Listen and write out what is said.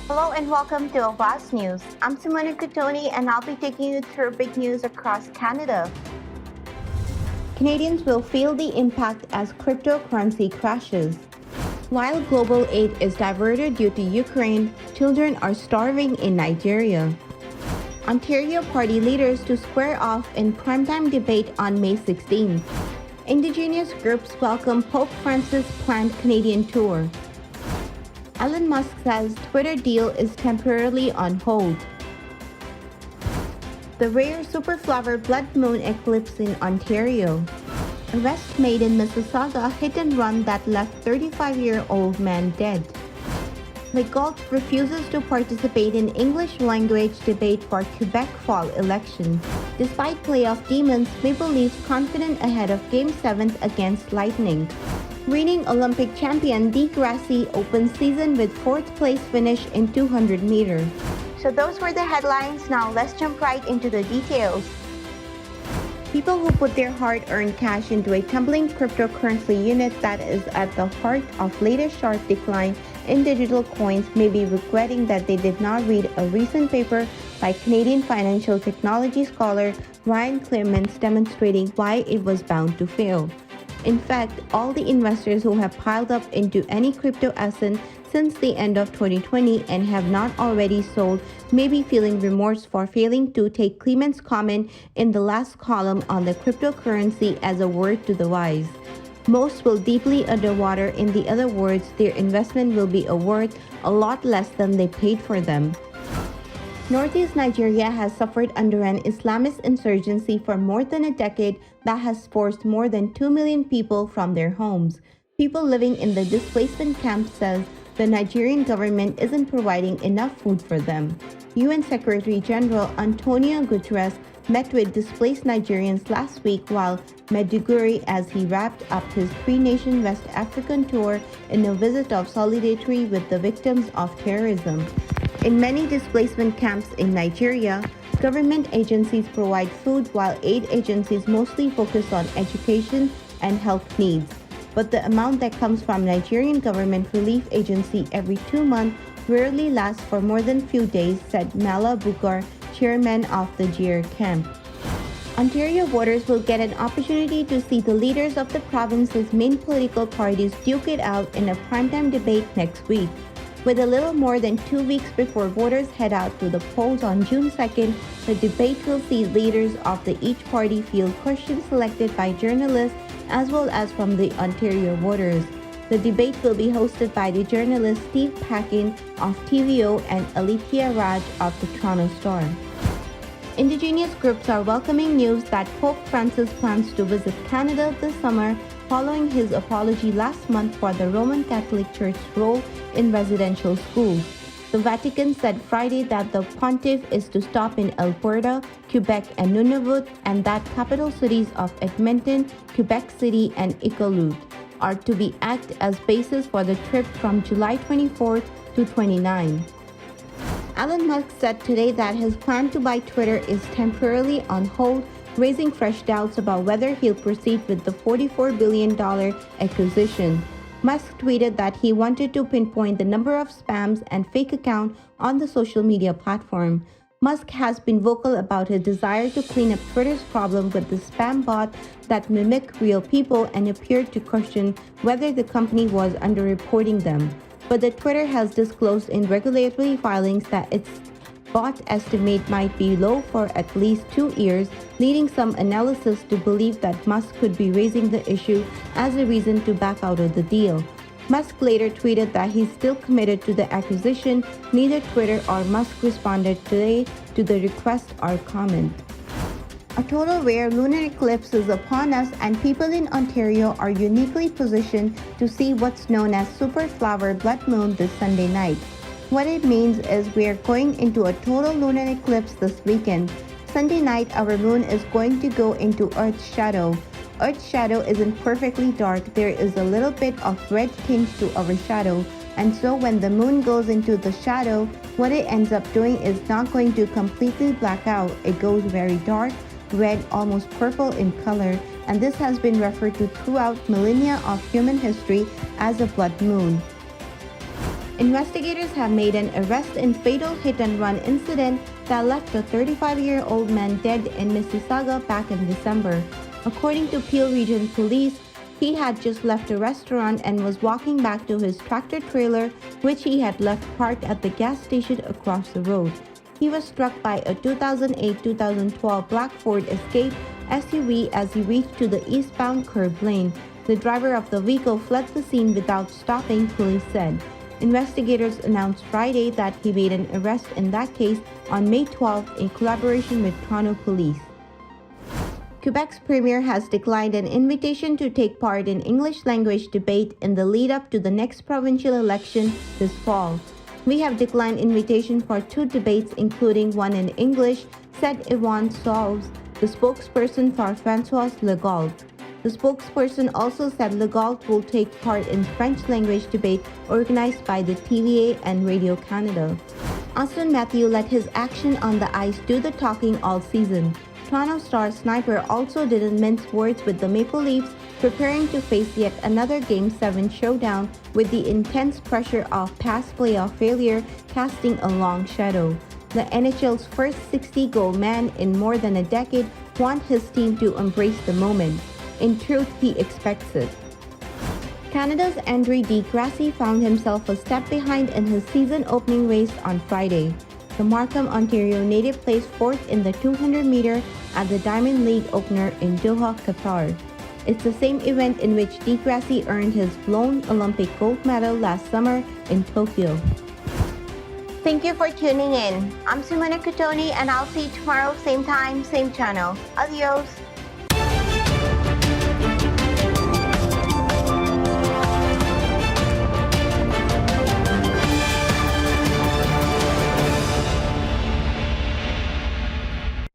Hello and welcome to Awaz News. I'm Simona Cotoni and I'll be taking you through big news across Canada. Canadians will feel the impact as cryptocurrency crashes. While global aid is diverted due to Ukraine, children are starving in Nigeria. Ontario party leaders to square off in primetime debate on May 16. Indigenous groups welcome Pope Francis' planned Canadian tour. Elon Musk says Twitter deal is temporarily on hold. The rare superflower blood moon eclipse in Ontario. Arrest made in Mississauga hit and run that left 35-year-old man dead. Legault refuses to participate in English language debate for Quebec fall election. Despite playoff demons, Maple Leafs confident ahead of Game 7 against Lightning. Reigning Olympic champion Di Grassi opens season with 4th place finish in 200 meter. So those were the headlines. Now let's jump right into the details. People who put their hard-earned cash into a tumbling cryptocurrency unit that is at the heart of latest sharp decline in digital coins may be regretting that they did not read a recent paper by Canadian financial technology scholar Ryan Clements demonstrating why it was bound to fail. In fact, all the investors who have piled up into any crypto asset since the end of 2020 and have not already sold may be feeling remorse for failing to take Clement's comment in the last column on the cryptocurrency as a word to the wise. Most will deeply underwater. In the other words, their investment will be worth a lot less than they paid for them. Northeast Nigeria has suffered under an Islamist insurgency for more than a decade that has forced more than 2 million people from their homes. People living in the displacement camps says the Nigerian government isn't providing enough food for them. UN Secretary General Antonio Guterres met with displaced Nigerians last week while Maiduguri as he wrapped up his three-nation West African tour in a visit of solidarity with the victims of terrorism. In many displacement camps in Nigeria, government agencies provide food while aid agencies mostly focus on education and health needs. But the amount that comes from Nigerian Government Relief Agency every 2 months rarely lasts for more than a few days, said Mala Bukar, chairman of the JIR camp. Ontario voters will get an opportunity to see the leaders of the province's main political parties duke it out in a primetime debate next week. With a little more than 2 weeks before voters head out to the polls on June 2nd, the debate will see leaders of each party field questions selected by journalists as well as from the Ontario voters. The debate will be hosted by the journalist Steve Packin of TVO and Alithia Raj of the Toronto Star. Indigenous groups are welcoming news that Pope Francis plans to visit Canada this summer following his apology last month for the Roman Catholic Church's role in residential schools. The Vatican said Friday that the pontiff is to stop in Alberta, Quebec, and Nunavut, and that capital cities of Edmonton, Quebec City, and Iqaluit are to be act as bases for the trip from July 24th to 29. Elon Musk said today that his plan to buy Twitter is temporarily on hold, raising fresh doubts about whether he'll proceed with the $44 billion acquisition. Musk tweeted that he wanted to pinpoint the number of spams and fake accounts on the social media platform. Musk has been vocal about his desire to clean up Twitter's problem with the spam bot that mimic real people and appeared to question whether the company was underreporting them. But the Twitter has disclosed in regulatory filings that its bot estimate might be low for at least 2 years, leading some analysis to believe that Musk could be raising the issue as a reason to back out of the deal. Musk later tweeted that he's still committed to the acquisition. Neither Twitter or Musk responded today to the request or comment. A total rare lunar eclipse is upon us, and people in Ontario are uniquely positioned to see what's known as superflower blood moon this Sunday night. What it means is we are going into a total lunar eclipse this weekend. Sunday night, our moon is going to go into Earth's shadow. Earth's shadow isn't perfectly dark. There is a little bit of red tinge to our shadow. And so when the moon goes into the shadow, what it ends up doing is not going to completely black out. It goes very dark, red, almost purple in color. And this has been referred to throughout millennia of human history as a blood moon. Investigators have made an arrest in fatal hit-and-run incident that left a 35-year-old man dead in Mississauga back in December. According to Peel Region Police, he had just left a restaurant and was walking back to his tractor-trailer, which he had left parked at the gas station across the road. He was struck by a 2008-2012 black Ford Escape SUV as he reached to the eastbound curb lane. The driver of the vehicle fled the scene without stopping, police said. Investigators announced Friday that he made an arrest in that case on May 12 in collaboration with Toronto Police. Quebec's premier has declined an invitation to take part in English language debate in the lead-up to the next provincial election this fall. "We have declined invitation for 2 debates, including one in English," said Awaz, the spokesperson for François Legault. The spokesperson also said Legault will take part in French language debate organized by the TVA and Radio Canada. Auston Matthews let his action on the ice do the talking all season. Toronto Star sniper also didn't mince words with the Maple Leafs, preparing to face yet another Game 7 showdown with the intense pressure of past playoff failure casting a long shadow. The NHL's first 60-goal man in more than a decade wants his team to embrace the moment. In truth, he expects it. Canada's Andre De Grasse found himself a step behind in his season opening race on Friday. The Markham, Ontario native placed 4th in the 200-meter at the Diamond League opener in Doha, Qatar. It's the same event in which De Grasse earned his lone Olympic gold medal last summer in Tokyo. Thank you for tuning in. I'm Simona Cotoni, and I'll see you tomorrow, same time, same channel. Adios!